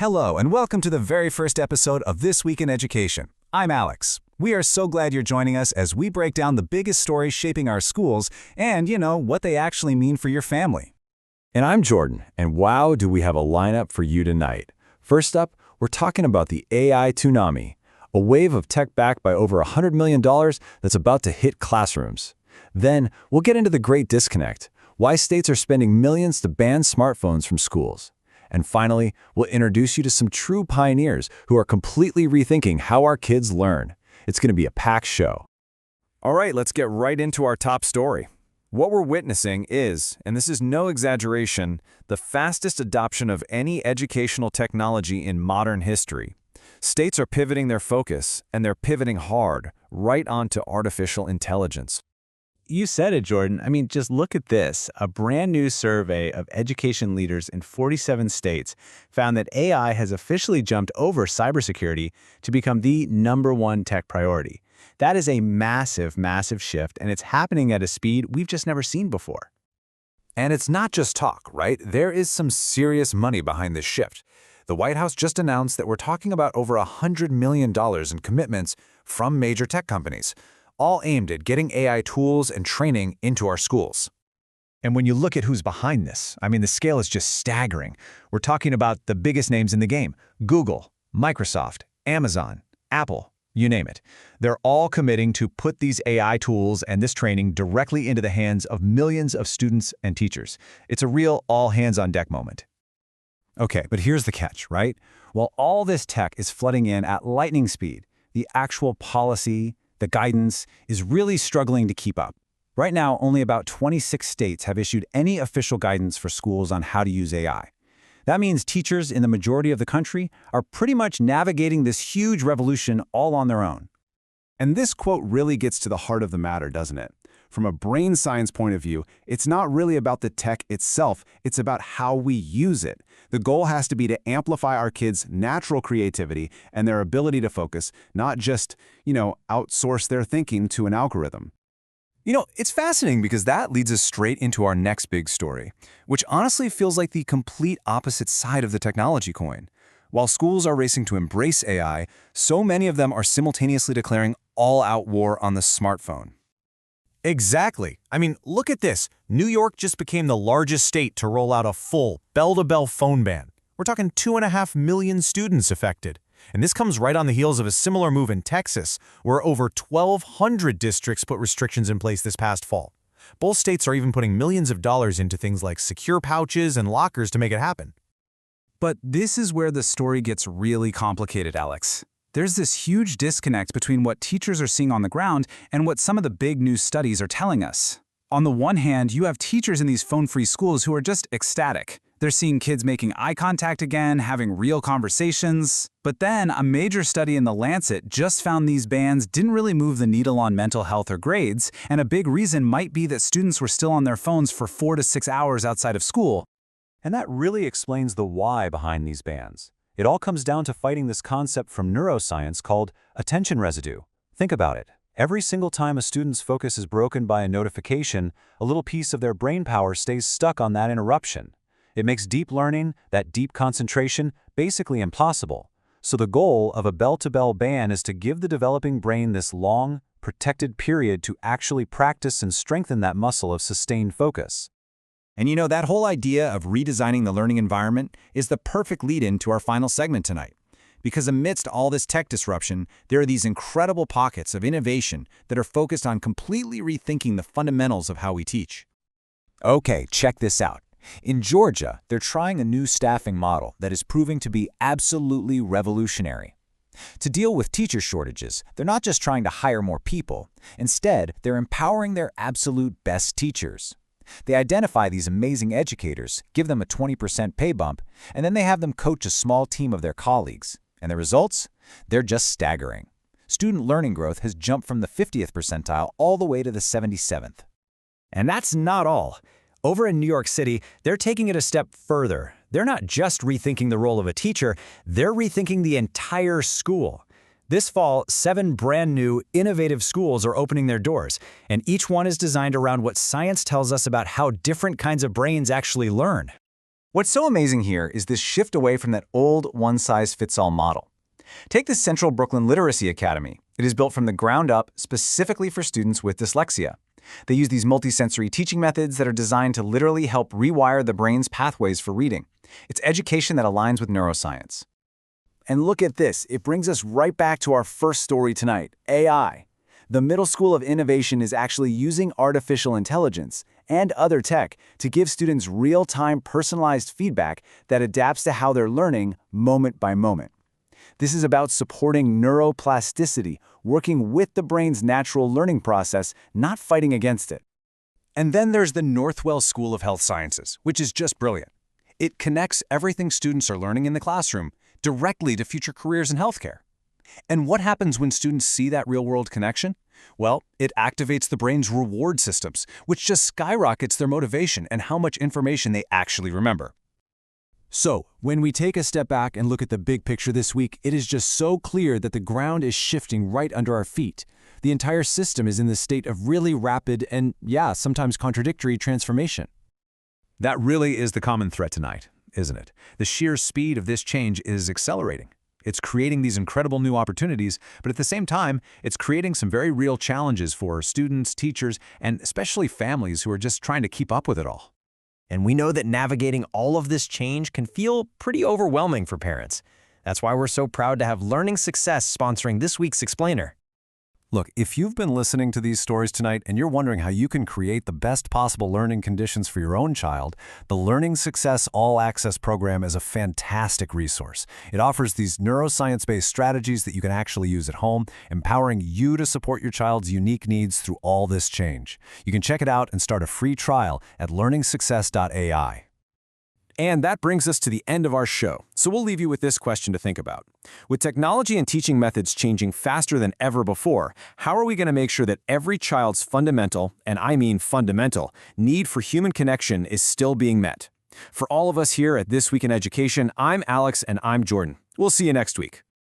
Hello, and welcome to the very first episode of This Week in Education. I'm Alex. We are so glad you're joining us as we break down the biggest stories shaping our schools and, what they actually mean for your family. And I'm Jordan, and wow, do we have a lineup for you tonight. First up, we're talking about the AI tsunami, a wave of tech backed by over $100 million that's about to hit classrooms. Then, we'll get into the great disconnect, why states are spending millions to ban smartphones from schools. And finally, we'll introduce you to some true pioneers who are completely rethinking how our kids learn. It's going to be a packed show. All right, let's get right into our top story. What we're witnessing is, and this is no exaggeration, the fastest adoption of any educational technology in modern history. States are pivoting their focus, and they're pivoting hard, right onto artificial intelligence. You said it, Jordan. Just look at this. A brand new survey of education leaders in 47 states found that AI has officially jumped over cybersecurity to become the #1 tech priority. That is a massive, massive shift, and it's happening at a speed we've just never seen before. And it's not just talk, right? There is some serious money behind this shift. The White House just announced that we're talking about over $100 million in commitments from major tech companies, all aimed at getting AI tools and training into our schools. And when you look at who's behind this, the scale is just staggering. We're talking about the biggest names in the game: Google, Microsoft, Amazon, Apple, you name it. They're all committing to put these AI tools and this training directly into the hands of millions of students and teachers. It's a real all-hands-on-deck moment. Okay, but here's the catch, right? While all this tech is flooding in at lightning speed, the actual policy, the guidance, is really struggling to keep up. Right now, only about 26 states have issued any official guidance for schools on how to use AI. That means teachers in the majority of the country are pretty much navigating this huge revolution all on their own. And this quote really gets to the heart of the matter, doesn't it? From a brain science point of view, it's not really about the tech itself, it's about how we use it. The goal has to be to amplify our kids' natural creativity and their ability to focus, not just, outsource their thinking to an algorithm. It's fascinating because that leads us straight into our next big story, which honestly feels like the complete opposite side of the technology coin. While schools are racing to embrace AI, so many of them are simultaneously declaring all-out war on the smartphone. Exactly. Look at this. New York just became the largest state to roll out a full bell-to-bell phone ban. We're talking 2.5 million students affected. And this comes right on the heels of a similar move in Texas, where over 1,200 districts put restrictions in place this past fall. Both states are even putting millions of dollars into things like secure pouches and lockers to make it happen. But this is where the story gets really complicated, Alex. There's this huge disconnect between what teachers are seeing on the ground and what some of the big new studies are telling us. On the one hand, you have teachers in these phone-free schools who are just ecstatic. They're seeing kids making eye contact again, having real conversations. But then, a major study in The Lancet just found these bans didn't really move the needle on mental health or grades, and a big reason might be that students were still on their phones for 4 to 6 hours outside of school. And that really explains the why behind these bans. It all comes down to fighting this concept from neuroscience called attention residue. Think about it. Every single time a student's focus is broken by a notification, a little piece of their brain power stays stuck on that interruption. It makes deep learning, that deep concentration, basically impossible. So the goal of a bell-to-bell ban is to give the developing brain this long, protected period to actually practice and strengthen that muscle of sustained focus. And that whole idea of redesigning the learning environment is the perfect lead-in to our final segment tonight. Because amidst all this tech disruption, there are these incredible pockets of innovation that are focused on completely rethinking the fundamentals of how we teach. Okay, check this out. In Georgia, they're trying a new staffing model that is proving to be absolutely revolutionary. To deal with teacher shortages, they're not just trying to hire more people. Instead, they're empowering their absolute best teachers. They identify these amazing educators, give them a 20% pay bump, and then they have them coach a small team of their colleagues. And the results? They're just staggering. Student learning growth has jumped from the 50th percentile all the way to the 77th. And that's not all. Over in New York City, they're taking it a step further. They're not just rethinking the role of a teacher, they're rethinking the entire school. This fall, 7 brand new, innovative schools are opening their doors, and each one is designed around what science tells us about how different kinds of brains actually learn. What's so amazing here is this shift away from that old one-size-fits-all model. Take the Central Brooklyn Literacy Academy. It is built from the ground up specifically for students with dyslexia. They use these multisensory teaching methods that are designed to literally help rewire the brain's pathways for reading. It's education that aligns with neuroscience. And look at this, it brings us right back to our first story tonight, AI. The Middle School of Innovation is actually using artificial intelligence and other tech to give students real-time personalized feedback that adapts to how they're learning moment by moment. This is about supporting neuroplasticity, working with the brain's natural learning process, not fighting against it. And then there's the Northwell School of Health Sciences, which is just brilliant. It connects everything students are learning in the classroom directly to future careers in healthcare. And what happens when students see that real-world connection? Well, it activates the brain's reward systems, which just skyrockets their motivation and how much information they actually remember. So, when we take a step back and look at the big picture this week, it is just so clear that the ground is shifting right under our feet. The entire system is in this state of really rapid and, sometimes contradictory transformation. That really is the common thread tonight, isn't it? The sheer speed of this change is accelerating. It's creating these incredible new opportunities, but at the same time, it's creating some very real challenges for students, teachers, and especially families who are just trying to keep up with it all. And we know that navigating all of this change can feel pretty overwhelming for parents. That's why we're so proud to have Learning Success sponsoring this week's Explainer. Look, if you've been listening to these stories tonight and you're wondering how you can create the best possible learning conditions for your own child, the Learning Success All Access program is a fantastic resource. It offers these neuroscience-based strategies that you can actually use at home, empowering you to support your child's unique needs through all this change. You can check it out and start a free trial at learningsuccess.ai. And that brings us to the end of our show, so we'll leave you with this question to think about. With technology and teaching methods changing faster than ever before, how are we going to make sure that every child's fundamental, and I mean fundamental, need for human connection is still being met? For all of us here at This Week in Education, I'm Alex and I'm Jordan. We'll see you next week.